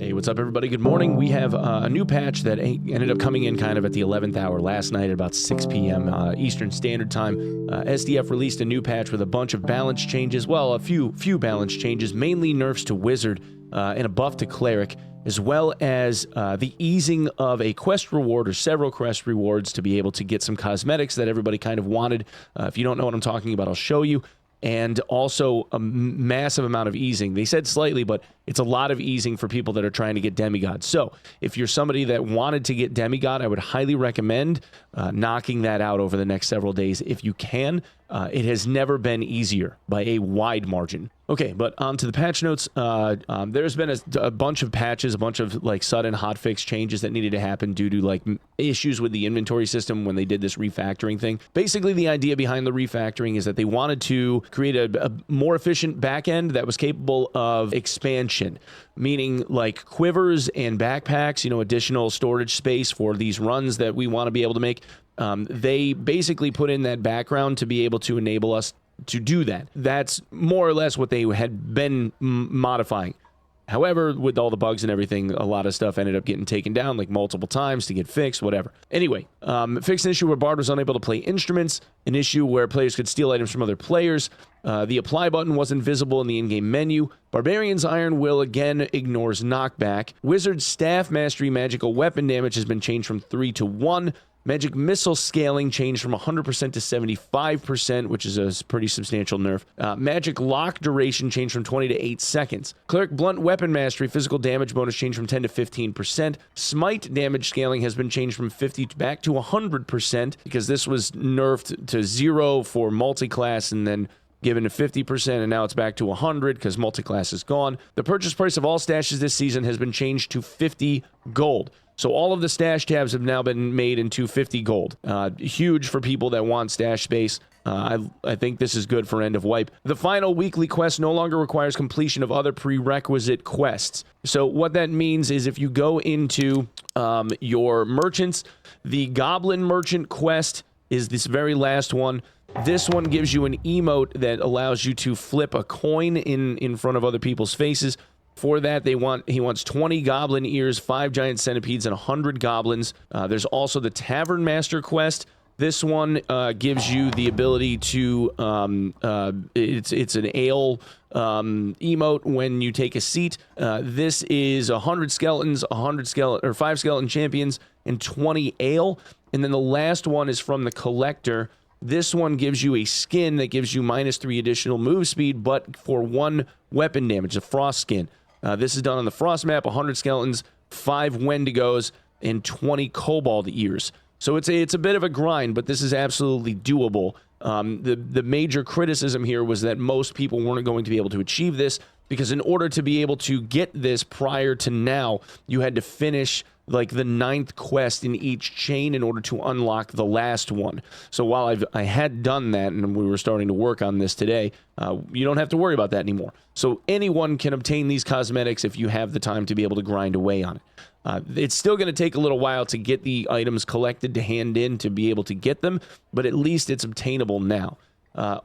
Hey, what's up, everybody? Good morning. We have a new patch that ended up coming in kind of at the 11th hour last night at about 6 p.m. Eastern Standard Time. SDF released a new patch with a bunch of balance changes. Well, a few balance changes, mainly nerfs to Wizard and a buff to Cleric, as well as the easing of a quest reward or several quest rewards to be able to get some cosmetics that everybody kind of wanted. If you don't know what I'm talking about, I'll show you. And also a massive amount of easing. They said slightly, but it's a lot of easing for people that are trying to get Demigod. So if you're somebody that wanted to get Demigod, I would highly recommend knocking that out over the next several days if you can. It has never been easier by a wide margin. Okay, but on to the patch notes. There's been a bunch of patches, a bunch of like sudden hotfix changes that needed to happen due to like issues with the inventory system when they did this refactoring thing. Basically, the idea behind the refactoring is that they wanted to create a more efficient backend that was capable of expansion, meaning like quivers and backpacks, you know, additional storage space for these runs that we want to be able to make. They basically put in that background to be able to enable us to do that. That's more or less what they had been modifying. However, with all the bugs and everything, a lot of stuff ended up getting taken down like multiple times to get fixed, whatever. Anyway, fixed an issue where Bard was unable to play instruments, an issue where players could steal items from other players. The apply button wasn't visible in the in-game menu. Barbarian's Iron Will again ignores knockback. Wizard's Staff Mastery magical weapon damage has been changed from 3 to 1. Magic Missile scaling changed from 100% to 75%, which is a pretty substantial nerf. Magic Lock duration changed from 20 to 8 seconds. Cleric Blunt Weapon Mastery physical damage bonus changed from 10 to 15%. Smite damage scaling has been changed from 50 back to 100% because this was nerfed to 0 for multi-class and then given to 50%, and now it's back to 100 because multi-class is gone. The purchase price of all stashes this season has been changed to 50 gold. So all of the stash tabs have now been made into 50 gold. Huge for people that want stash space. I think this is good for end of wipe. The final weekly quest no longer requires completion of other prerequisite quests. So what that means is if you go into your merchants, the Goblin Merchant quest is this very last one. This one gives you an emote that allows you to flip a coin in front of other people's faces. For that, he wants 20 goblin ears, 5 giant centipedes, and 100 goblins. There's also the Tavern Master quest. This one gives you the ability to, it's an ale emote when you take a seat. This is 100 skeletons, 5 skeleton champions, and 20 ale. And then the last one is from the Collector. This one gives you a skin that gives you -3 additional move speed, but for 1 weapon damage, a frost skin. This is done on the Frost map, 100 skeletons, 5 Wendigos, and 20 Kobold ears. So it's a bit of a grind, but this is absolutely doable. The major criticism here was that most people weren't going to be able to achieve this, because in order to be able to get this prior to now, you had to finish like the 9th quest in each chain in order to unlock the last one. So while I had done that and we were starting to work on this today, you don't have to worry about that anymore. So anyone can obtain these cosmetics if you have the time to be able to grind away on it. It's still going to take a little while to get the items collected to hand in to be able to get them, but at least it's obtainable now.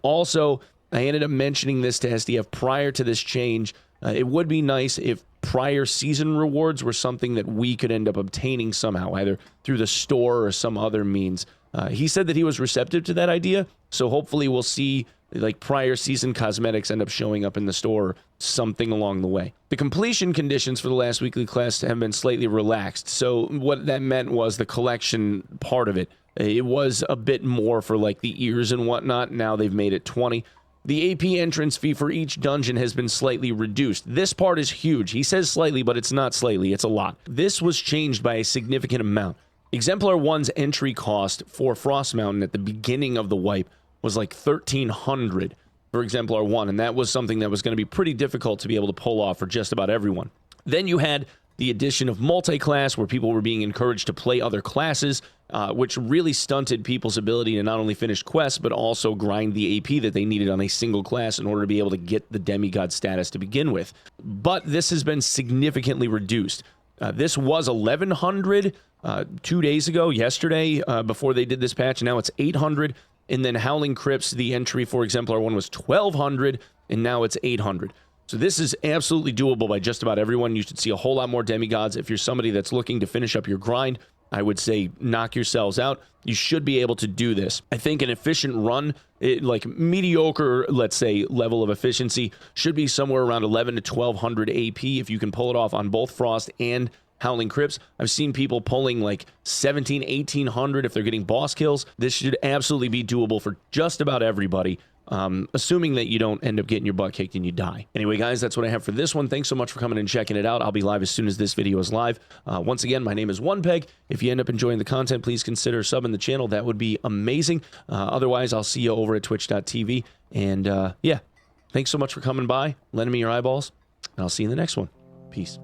Also, I ended up mentioning this to SDF prior to this change. It would be nice if prior season rewards were something that we could end up obtaining somehow, either through the store or some other means. He said that he was receptive to that idea, so hopefully we'll see like prior season cosmetics end up showing up in the store, something along the way. The completion conditions for the last weekly quest have been slightly relaxed, so what that meant was the collection part of it. It was a bit more for like the ears and whatnot. Now they've made it 20. The AP entrance fee for each dungeon has been slightly reduced. This part is huge. He says slightly, but it's not slightly. It's a lot. This was changed by a significant amount. Exemplar 1's entry cost for Frost Mountain at the beginning of the wipe was like 1,300 for Exemplar 1, and that was something that was going to be pretty difficult to be able to pull off for just about everyone. Then you had the addition of multi-class, where people were being encouraged to play other classes, which really stunted people's ability to not only finish quests, but also grind the AP that they needed on a single class in order to be able to get the demigod status to begin with. But this has been significantly reduced. This was 1,100 2 days ago, yesterday, before they did this patch. Now it's 800. And then Howling Crypts, the entry for Exemplar 1 was 1,200, and now it's 800. So this is absolutely doable by just about everyone. You should see a whole lot more demigods. If you're somebody that's looking to finish up your grind, I would say knock yourselves out. You should be able to do this. I think an efficient run, like mediocre, let's say, level of efficiency, should be somewhere around 11 to 1200 AP if you can pull it off on both Frost and Howling Crypts. I've seen people pulling like 17, 1800 if they're getting boss kills. This should absolutely be doable for just about everybody. Assuming that you don't end up getting your butt kicked and you die. Anyway, guys, that's what I have for this one. Thanks so much for coming and checking it out. I'll be live as soon as this video is live. Once again, my name is Onepeg. If you end up enjoying the content, please consider subbing the channel. That would be amazing. Otherwise, I'll see you over at twitch.tv. And yeah, thanks so much for coming by, lending me your eyeballs, and I'll see you in the next one. Peace.